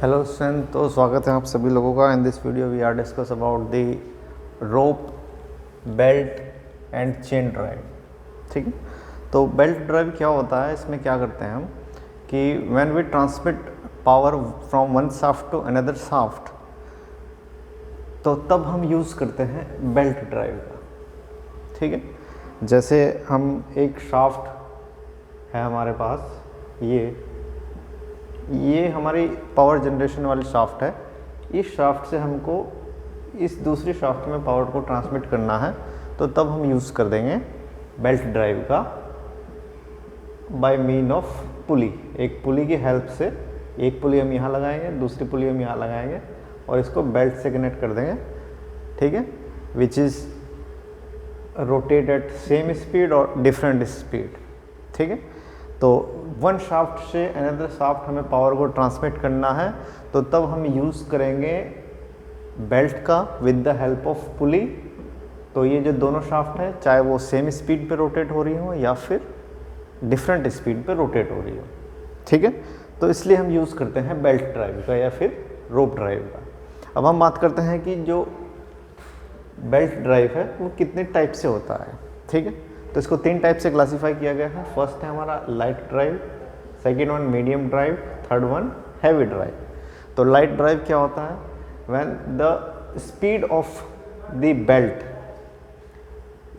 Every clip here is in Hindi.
हेलो स्टूडेंट, तो स्वागत है आप सभी लोगों का। In this video we are discuss about the rope, belt and chain drive. ठीक है, तो बेल्ट ड्राइव क्या होता है, इसमें क्या करते हैं हम कि when we transmit power from one shaft to another shaft, तो तब हम यूज़ करते हैं बेल्ट ड्राइव का। ठीक है, जैसे हम एक शाफ्ट है हमारे पास, ये हमारी पावर जनरेशन वाली शाफ्ट है। इस शाफ्ट से हमको इस दूसरी शाफ्ट में पावर को ट्रांसमिट करना है, तो तब हम यूज़ कर देंगे बेल्ट ड्राइव का बाय मीन ऑफ पुली। एक पुली की हेल्प से एक पुली हम यहाँ लगाएंगे, दूसरी पुली हम यहाँ लगाएंगे और इसको बेल्ट से कनेक्ट कर देंगे। ठीक है, which is rotate eight same speed और डिफरेंट स्पीड। ठीक है, तो वन शाफ्ट से अनदर शाफ्ट हमें पावर को ट्रांसमिट करना है, तो तब हम यूज़ करेंगे बेल्ट का with the help of pulley. तो ये जो दोनों शाफ्ट हैं, चाहे वो सेम स्पीड पे रोटेट हो रही हो या फिर डिफरेंट स्पीड पे रोटेट हो रही हो। ठीक है, तो इसलिए हम यूज़ करते हैं बेल्ट ड्राइव का या फिर रोप ड्राइव का। अब हम बात करते हैं कि जो बेल्ट ड्राइव है वो कितने टाइप से होता है। ठीक है, तो इसको 3 टाइप से क्लासीफाई किया गया है। फर्स्ट है हमारा light drive, second one medium drive, third one heavy drive. तो लाइट ड्राइव क्या होता है, when the speed of the belt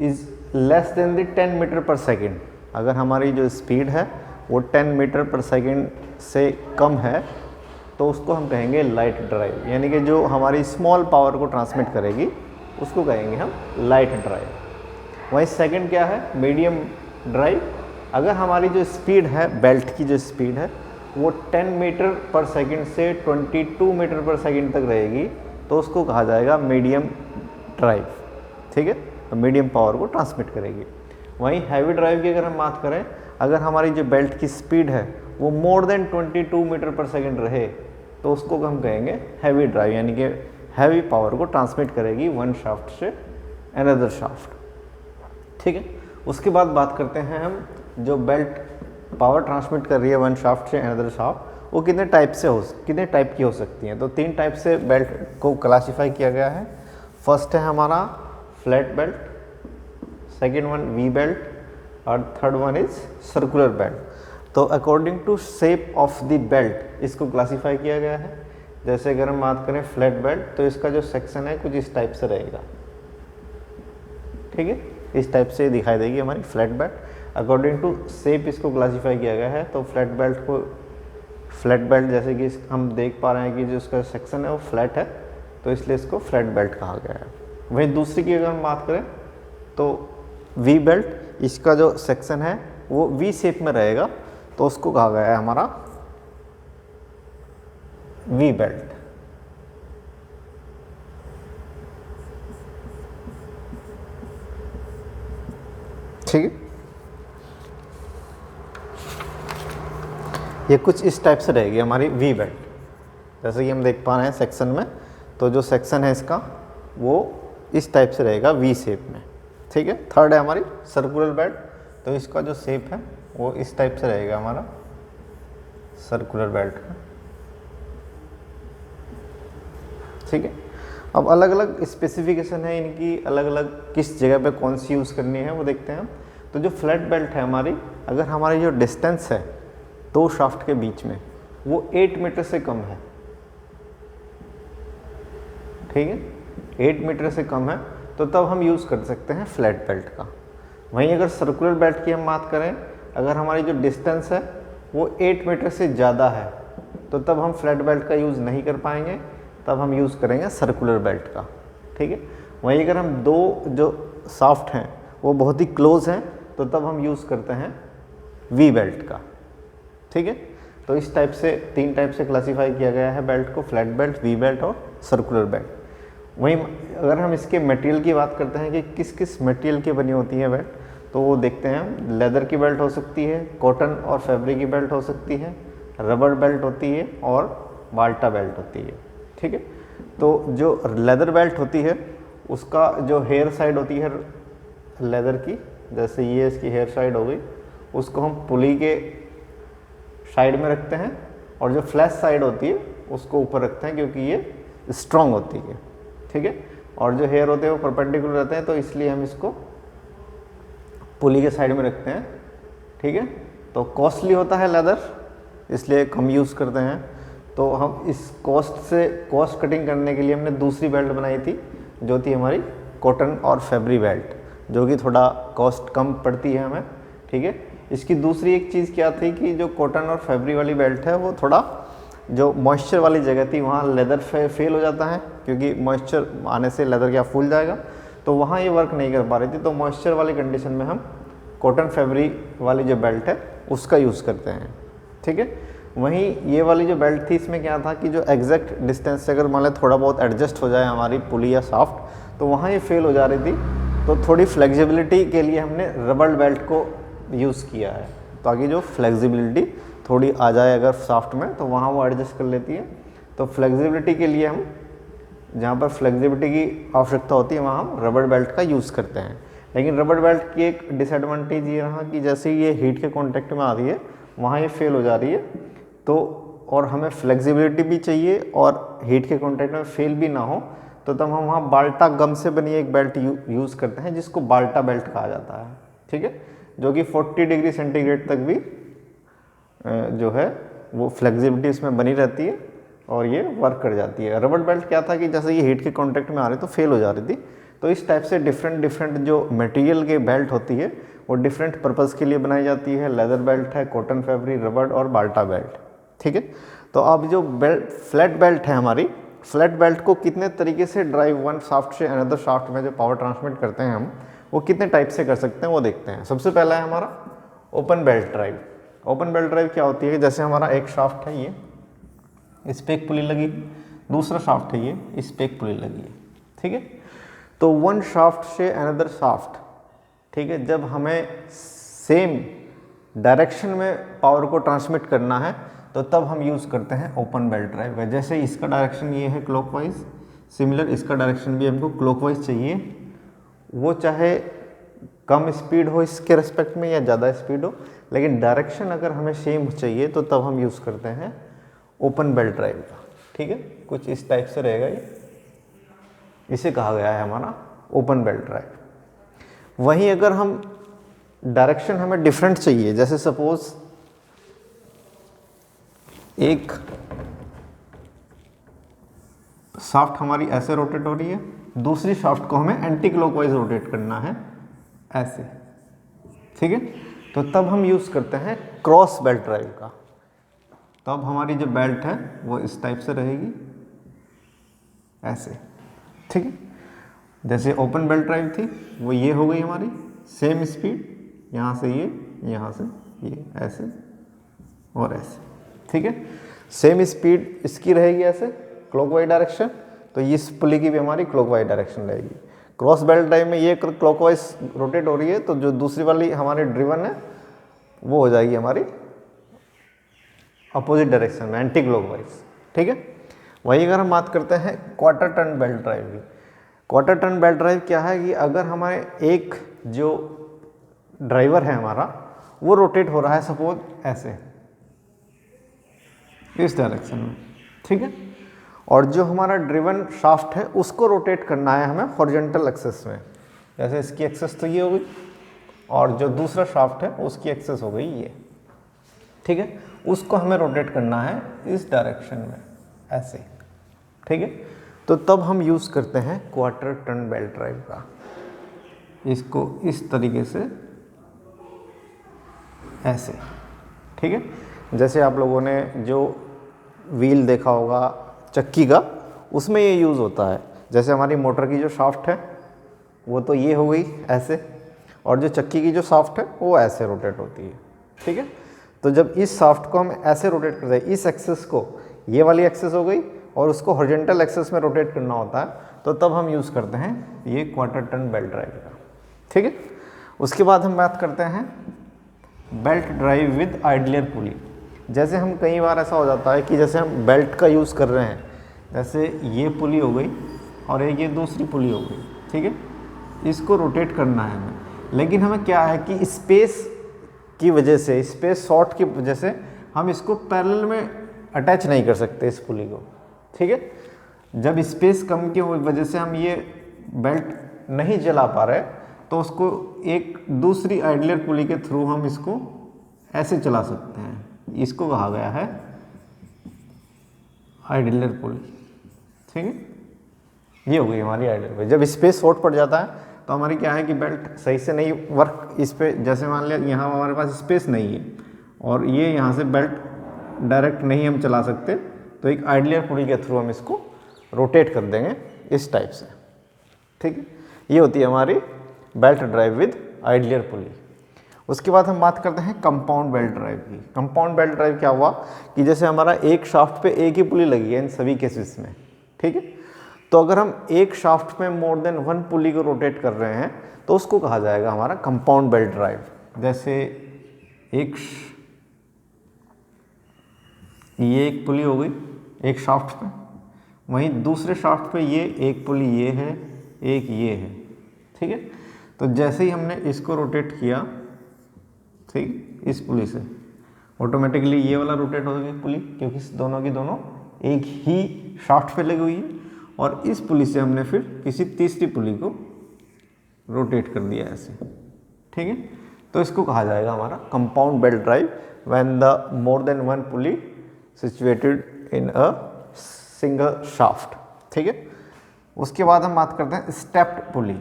is less than the 10 metre per second. अगर हमारी जो स्पीड है वो 10 मीटर पर सेकेंड से कम है, तो उसको हम कहेंगे लाइट ड्राइव, यानी कि जो हमारी स्मॉल पावर को ट्रांसमिट करेगी उसको कहेंगे हम लाइट ड्राइव। वहीं सेकंड क्या है, मीडियम ड्राइव। अगर हमारी जो स्पीड है, बेल्ट की जो स्पीड है वो 10 मीटर पर सेकंड से 22 मीटर पर सेकंड तक रहेगी, तो उसको कहा जाएगा मीडियम ड्राइव। ठीक है, तो मीडियम पावर को ट्रांसमिट करेगी। वहीं हैवी ड्राइव की अगर हम बात करें, अगर हमारी जो बेल्ट की स्पीड है वो more than 22 metre per second रहे, तो उसको हम कहेंगे हैवी ड्राइव, यानी कि हैवी पावर को ट्रांसमिट करेगी वन शाफ्ट से अनदर शाफ्ट। ठीक है, उसके बाद बात करते हैं हम जो बेल्ट पावर ट्रांसमिट कर रही है वन शाफ्ट से अनदर शाफ्ट, वो कितने टाइप की हो सकती हैं। तो 3 टाइप से बेल्ट को क्लासीफाई किया गया है। फर्स्ट है हमारा flat belt, second one V belt और third one is circular belt. तो according to shape of the belt इसको क्लासीफाई किया गया है। जैसे अगर हम बात करें फ्लैट बेल्ट, तो इसका जो सेक्शन है कुछ इस टाइप से रहेगा। ठीक है, इस टाइप से दिखाई देगी हमारी flat belt. According to shape इसको क्लासीफाई किया गया है। तो फ्लैट बेल्ट जैसे कि हम देख पा रहे हैं कि जो इसका सेक्शन है वो फ्लैट है, तो इसलिए इसको फ्लैट बेल्ट कहा गया है। वहीं दूसरी की अगर हम बात करें तो वी बेल्ट, इसका जो सेक्शन है वो वी शेप में रहेगा, तो उसको कहा गया है हमारा वी बेल्ट। ठीक है, ये कुछ इस टाइप से रहेगी हमारी वी बेल्ट। जैसे कि हम देख पा रहे हैं सेक्शन में, तो जो सेक्शन है इसका वो इस टाइप से रहेगा वी शेप में। ठीक है, थर्ड है हमारी सर्कुलर बेल्ट, तो इसका जो शेप है वो इस टाइप से रहेगा हमारा सर्कुलर बेल्ट का। ठीक है, अब अलग अलग स्पेसिफिकेशन है इनकी, अलग अलग किस जगह पे कौन सी यूज़ करनी है वो देखते हैं हम। तो जो फ्लैट बेल्ट है हमारी, अगर हमारी जो डिस्टेंस है 2 शाफ्ट के बीच में वो 8 मीटर से कम है। ठीक है, 8 मीटर से कम है, तो तब हम यूज़ कर सकते हैं फ्लैट बेल्ट का। वहीं अगर सर्कुलर बेल्ट की हम बात करें, अगर हमारी जो डिस्टेंस है वो 8 मीटर से ज़्यादा है, तो तब हम फ्लैट बेल्ट का यूज़ नहीं कर पाएंगे, तब हम यूज़ करेंगे सर्कुलर बेल्ट का। ठीक है, वहीं अगर हम 2 जो शाफ्ट हैं वो बहुत ही क्लोज हैं, तो तब हम यूज़ करते हैं वी बेल्ट का। ठीक है, तो इस टाइप से 3 टाइप से क्लासीफाई किया गया है बेल्ट को, फ्लैट बेल्ट, वी बेल्ट और सर्कुलर बेल्ट। वहीं अगर हम इसके मटेरियल की बात करते हैं कि किस किस मटेरियल की बनी होती है बेल्ट, तो वो देखते हैं हम। लेदर की बेल्ट हो सकती है, कॉटन और फैब्रिक की बेल्ट हो सकती है, रबर बेल्ट होती है और बाल्टा बेल्ट होती है। ठीक है, तो जो लेदर बेल्ट होती है उसका जो हेयर साइड होती है लेदर की, जैसे ये इसकी हेयर साइड हो गई, उसको हम पुली के साइड में रखते हैं, और जो फ्लैश साइड होती है उसको ऊपर रखते हैं क्योंकि ये स्ट्रॉन्ग होती है, ठीक है। और जो हेयर होते हैं वो परपेंडिकुलर रहते हैं, तो इसलिए हम इसको पुली के साइड में रखते हैं, ठीक है। तो कॉस्टली होता है लेदर, इसलिए कम यूज़ करते हैं। तो हम इस कॉस्ट कटिंग करने के लिए हमने दूसरी बेल्ट बनाई थी, जो थी हमारी कॉटन और फैब्री बेल्ट, जो कि थोड़ा कॉस्ट कम पड़ती है हमें, ठीक है। इसकी दूसरी एक चीज़ क्या थी कि जो कॉटन और फैब्री वाली बेल्ट है वो थोड़ा जो मॉइस्चर वाली जगह थी वहाँ लेदर फेल हो जाता है, क्योंकि मॉइस्चर आने से लेदर क्या फूल जाएगा, तो वहाँ ये वर्क नहीं कर पा रही थी। तो मॉइस्चर वाली कंडीशन में हम कॉटन फैब्री वाली जो बेल्ट है उसका यूज़ करते हैं, ठीक है। वहीं ये वाली जो बेल्ट थी इसमें क्या था कि जो एग्जैक्ट डिस्टेंस से अगर मान लें थोड़ा बहुत एडजस्ट हो जाए हमारी पुली या शाफ्ट, तो वहाँ ये फेल हो जा रही थी। तो थोड़ी फ्लेक्सिबिलिटी के लिए हमने रबर बेल्ट को यूज़ किया है, ताकि जो फ्लेक्सिबिलिटी थोड़ी आ जाए अगर शाफ्ट में, तो वहाँ वो एडजस्ट कर लेती है। तो फ्लेक्सिबिलिटी के लिए हम जहाँ पर फ्लेक्सिबिलिटी की आवश्यकता होती है वहाँ हम रबर बेल्ट का यूज़ करते हैं। लेकिन रबर बेल्ट की एक डिसएडवांटेज ये रहा कि जैसे ये हीट के कांटेक्ट में आ रही है वहाँ ये फेल हो जा रही है, तो और हमें फ्लेक्सिबिलिटी भी चाहिए और हीट के कांटेक्ट में फेल भी ना हो, तो तब हम वहाँ बाल्टा गम से बनी एक बेल्ट यूज़ करते हैं, जिसको बाल्टा बेल्ट कहा जाता है, ठीक है। जो कि 40 डिग्री सेंटीग्रेड तक भी जो है वो फ्लेक्सिबिलिटी इसमें बनी रहती है और ये वर्क कर जाती है। रबर बेल्ट क्या था कि जैसे ये हीट के कांटेक्ट में आ रही तो फेल हो जा रही थी। तो इस टाइप से डिफरेंट जो मटेरियल के बेल्ट होती है वो डिफरेंट पर्पज़ के लिए बनाई जाती है। लेदर बेल्ट है, कॉटन फैब्रिक, रबर और बाल्टा बेल्ट, ठीक है। तो अब जो बेल्ट फ्लैट बेल्ट है हमारी, फ्लैट बेल्ट को कितने तरीके से ड्राइव वन शाफ्ट से अनदर शाफ्ट में जो पावर ट्रांसमिट करते हैं हम, वो कितने टाइप से कर सकते हैं वो देखते हैं। सबसे पहला है हमारा open belt drive. Open belt drive क्या होती है, जैसे हमारा एक शाफ्ट है ये, इस पे एक पुली लगी, दूसरा शाफ्ट है ये, इस पे एक पुली लगी है, ठीक है। तो वन शाफ्ट से अनदर शाफ्ट, ठीक है, जब हमें सेम डायरेक्शन में पावर को ट्रांसमिट करना है तो तब हम यूज़ करते हैं ओपन बेल्ट ड्राइव का। जैसे इसका डायरेक्शन ये है क्लॉकवाइज, सिमिलर इसका डायरेक्शन भी हमको क्लॉकवाइज चाहिए, वो चाहे कम स्पीड हो इसके रिस्पेक्ट में या ज़्यादा स्पीड हो, लेकिन डायरेक्शन अगर हमें सेम चाहिए तो तब हम यूज़ करते हैं ओपन बेल्ट ड्राइव का, ठीक है। कुछ इस टाइप से रहेगा ये, इसे कहा गया है हमारा ओपन बेल्ट ड्राइव। वहीं अगर हम डायरेक्शन हमें डिफरेंट चाहिए, जैसे सपोज एक शाफ्ट हमारी ऐसे रोटेट हो रही है, दूसरी शाफ्ट को हमें एंटी क्लॉकवाइज रोटेट करना है ऐसे, ठीक है। तो तब हम यूज़ करते हैं क्रॉस बेल्ट ड्राइव का। तब हमारी जो बेल्ट है वो इस टाइप से रहेगी ऐसे, ठीक है। जैसे ओपन बेल्ट ड्राइव थी वो ये हो गई हमारी, सेम स्पीड, यहाँ से ये, यहाँ से ये, ऐसे और ऐसे, ठीक है। सेम स्पीड इसकी रहेगी ऐसे क्लॉकवाइज डायरेक्शन, तो इस पुली की भी हमारी क्लॉकवाइज डायरेक्शन रहेगी। क्रॉस बेल्ट ड्राइव में ये क्लॉकवाइज रोटेट हो रही है, तो जो दूसरी वाली हमारी ड्रिवन है वो हो जाएगी हमारी अपोजिट डायरेक्शन में, एंटी क्लॉकवाइज, ठीक है। वही अगर हम बात करते हैं क्वार्टर टर्न बेल्ट ड्राइव की। क्वार्टर टर्न बेल्ट ड्राइव क्या है कि अगर हमारे एक जो ड्राइवर है हमारा वो रोटेट हो रहा है सपोज ऐसे इस डायरेक्शन में, ठीक है, और जो हमारा ड्रिवन शाफ्ट है उसको रोटेट करना है हमें हॉरिजॉन्टल एक्सेस में। जैसे इसकी एक्सेस तो ये हो गई और जो दूसरा शाफ्ट है उसकी एक्सेस हो गई ये, ठीक है। उसको हमें रोटेट करना है इस डायरेक्शन में ऐसे, ठीक है। तो तब हम यूज़ करते हैं क्वार्टर टर्न बेल्ट ड्राइव का। इसको इस तरीके से ऐसे, ठीक है। जैसे आप लोगों ने जो व्हील देखा होगा चक्की का, उसमें ये यूज़ होता है। जैसे हमारी मोटर की जो शाफ्ट है वो तो ये हो गई ऐसे, और जो चक्की की जो शाफ्ट है वो ऐसे रोटेट होती है, ठीक है। तो जब इस शाफ्ट को हम ऐसे रोटेट करते हैं, इस एक्सेस को, ये वाली एक्सेस हो गई और उसको हॉरिजॉन्टल एक्सेस में रोटेट करना होता है, तो तब हम यूज़ करते हैं ये क्वार्टर टर्न बेल्ट ड्राइव का, ठीक है। उसके बाद हम बात करते हैं belt drive with idler pulley. जैसे हम कई बार ऐसा हो जाता है कि जैसे हम बेल्ट का यूज़ कर रहे हैं, जैसे ये पुली हो गई और एक ये दूसरी पुली हो गई, ठीक है, इसको रोटेट करना है हमें, लेकिन हमें क्या है कि स्पेस की वजह से, स्पेस शॉर्ट की वजह से हम इसको पैरेलल में अटैच नहीं कर सकते इस पुली को, ठीक है। जब स्पेस कम की वजह से हम ये बेल्ट नहीं चला पा रहे तो उसको एक दूसरी आइडलर पुली के थ्रू हम इसको ऐसे चला सकते हैं। इसको कहा गया है आइडलर पुली, ठीक है। ये हो गई हमारी आइडलर पुली। जब स्पेस शॉर्ट पड़ जाता है तो हमारी क्या है कि बेल्ट सही से नहीं वर्क इस पे, जैसे मान लिया यहाँ हमारे पास स्पेस नहीं है और ये यहाँ से बेल्ट डायरेक्ट नहीं हम चला सकते, तो एक आइडलर पुली के थ्रू हम इसको रोटेट कर देंगे इस टाइप से, ठीक है। ये होती है हमारी belt drive with idler pulley. उसके बाद हम बात करते हैं कंपाउंड बेल्ट ड्राइव की। कंपाउंड बेल्ट ड्राइव क्या हुआ कि जैसे हमारा एक शाफ्ट पे एक ही पुली लगी है इन सभी केसेस में, ठीक है। तो अगर हम एक शाफ्ट में मोर देन वन पुली को रोटेट कर रहे हैं तो उसको कहा जाएगा हमारा कंपाउंड बेल्ट ड्राइव। जैसे ये एक पुली हो गई एक शाफ्ट पे, वहीं दूसरे शाफ्ट पे ये एक पुली ये है, एक ये है, ठीक है। तो जैसे ही हमने इसको रोटेट किया, ठीक, इस पुली से ऑटोमेटिकली ये वाला रोटेट हो गई पुली, क्योंकि दोनों की दोनों एक ही शाफ्ट पे लगी हुई है। और इस पुली से हमने फिर किसी तीसरी पुली को रोटेट कर दिया ऐसे, ठीक है। तो इसको कहा जाएगा हमारा compound belt drive when the more than one pulley situated in a single shaft, ठीक है। उसके बाद हम बात करते हैं स्टेप्ड पुली।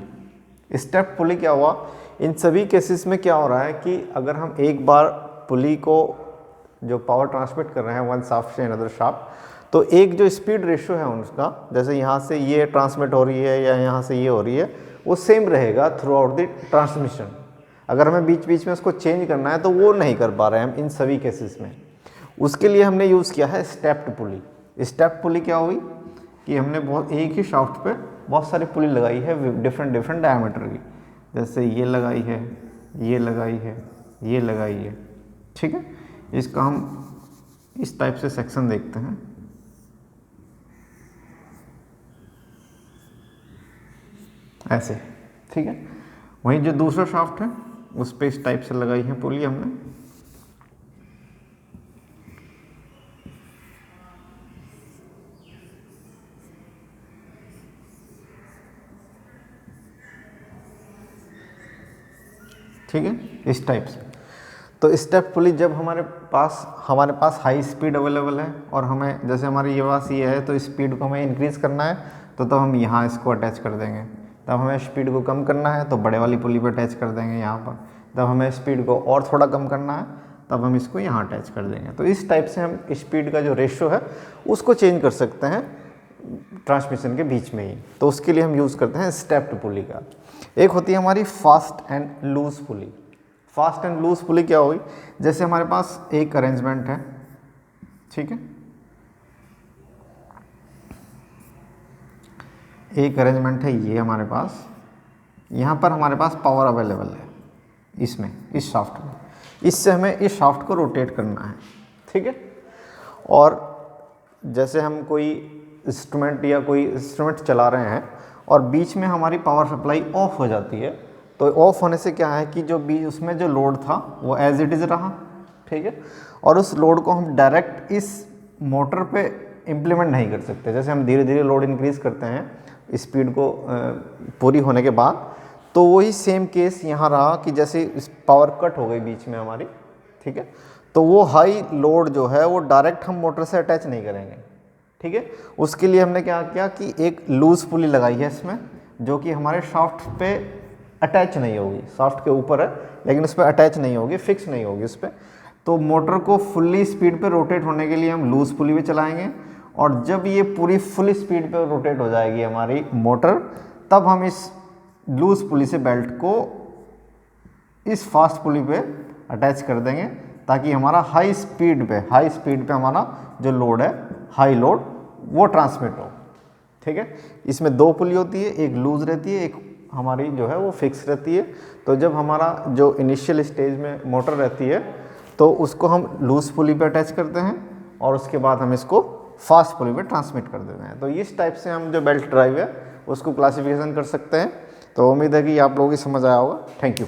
स्टेप पुली क्या हुआ, इन सभी केसेस में क्या हो रहा है कि अगर हम एक बार पुली को जो पावर ट्रांसमिट कर रहे हैं वन शाफ्ट से अनदर शाफ्ट, तो एक जो स्पीड रेशियो है उसका, जैसे यहाँ से ये ट्रांसमिट हो रही है या यहाँ से ये हो रही है, वो सेम रहेगा थ्रू आउट द ट्रांसमिशन। अगर हमें बीच बीच में उसको चेंज करना है तो वो नहीं कर पा रहे हैं हम इन सभी केसेस में। उसके लिए हमने यूज़ किया है स्टेप्ड पुली। स्टेप पुली क्या हुई कि हमने बहुत एक ही शाफ्ट पे बहुत सारी पुली लगाई है डिफरेंट डायमीटर की, जैसे ये लगाई है, ये लगाई है, ये लगाई है, ठीक है। इसका हम इस टाइप से सेक्शन देखते हैं, ऐसे, ठीक है। वहीं जो दूसरा शाफ्ट है उस पे इस टाइप से लगाई है पुली हमने, ठीक है, इस टाइप से। तो स्टेप पुली जब हमारे पास हाई स्पीड अवेलेबल है और हमें जैसे हमारे ये पास ये है तो स्पीड को हमें इंक्रीज़ करना है तो तब हम यहाँ इसको अटैच कर देंगे। तब हमें स्पीड को कम करना है तो बड़े वाली पुली पर अटैच कर देंगे यहाँ पर। तब हमें स्पीड को और थोड़ा कम करना है तब हम इसको यहाँ अटैच कर देंगे। तो इस टाइप से हम स्पीड का जो रेशियो है उसको चेंज कर सकते हैं ट्रांसमिशन के बीच में ही। तो उसके लिए हम यूज़ करते हैं स्टेप्ड पुली का। एक होती है हमारी fast and loose pulley. Fast and loose pulley क्या होगी, जैसे हमारे पास एक अरेंजमेंट है, ठीक है, एक अरेंजमेंट है ये हमारे पास, यहाँ पर हमारे पास पावर अवेलेबल है इसमें, इस शाफ्ट में, इससे हमें इस शाफ्ट को रोटेट करना है, ठीक है। और जैसे हम कोई इंस्ट्रूमेंट चला रहे हैं और बीच में हमारी पावर सप्लाई ऑफ हो जाती है, तो ऑफ होने से क्या है कि जो बीच उसमें जो लोड था वो एज इट इज़ रहा, ठीक है। और उस लोड को हम डायरेक्ट इस मोटर पे इम्प्लीमेंट नहीं कर सकते। जैसे हम धीरे धीरे लोड इंक्रीज़ करते हैं स्पीड को पूरी होने के बाद, तो वही सेम केस यहाँ रहा कि जैसे पावर कट हो गई बीच में हमारी, ठीक है, तो वो हाई लोड जो है वो डायरेक्ट हम मोटर से अटैच नहीं करेंगे, ठीक है। उसके लिए हमने क्या किया कि एक लूज़ पुली लगाई है इसमें, जो कि हमारे शाफ्ट पे अटैच नहीं होगी, शाफ्ट के ऊपर है लेकिन उस पर अटैच नहीं होगी, फिक्स नहीं होगी उस पर। तो मोटर को फुल्ली स्पीड पे रोटेट होने के लिए हम लूज़ पुली पे चलाएंगे, और जब ये पूरी फुल स्पीड पे रोटेट हो जाएगी हमारी मोटर, तब हम इस लूज़ पुली से बेल्ट को इस फास्ट पुली पे अटैच कर देंगे, ताकि हमारा हाई स्पीड पे हमारा जो लोड है, हाई लोड, वो ट्रांसमिट हो, ठीक है। इसमें दो पुली होती है, एक लूज़ रहती है, एक हमारी जो है वो फिक्स रहती है। तो जब हमारा जो इनिशियल स्टेज में मोटर रहती है तो उसको हम लूज़ पुली पे अटैच करते हैं और उसके बाद हम इसको फास्ट पुली पे ट्रांसमिट कर देते हैं। तो इस टाइप से हम जो बेल्ट ड्राइव है उसको क्लासिफिकेशन कर सकते हैं। तो उम्मीद है कि आप लोगों की समझ आया होगा। Thank you.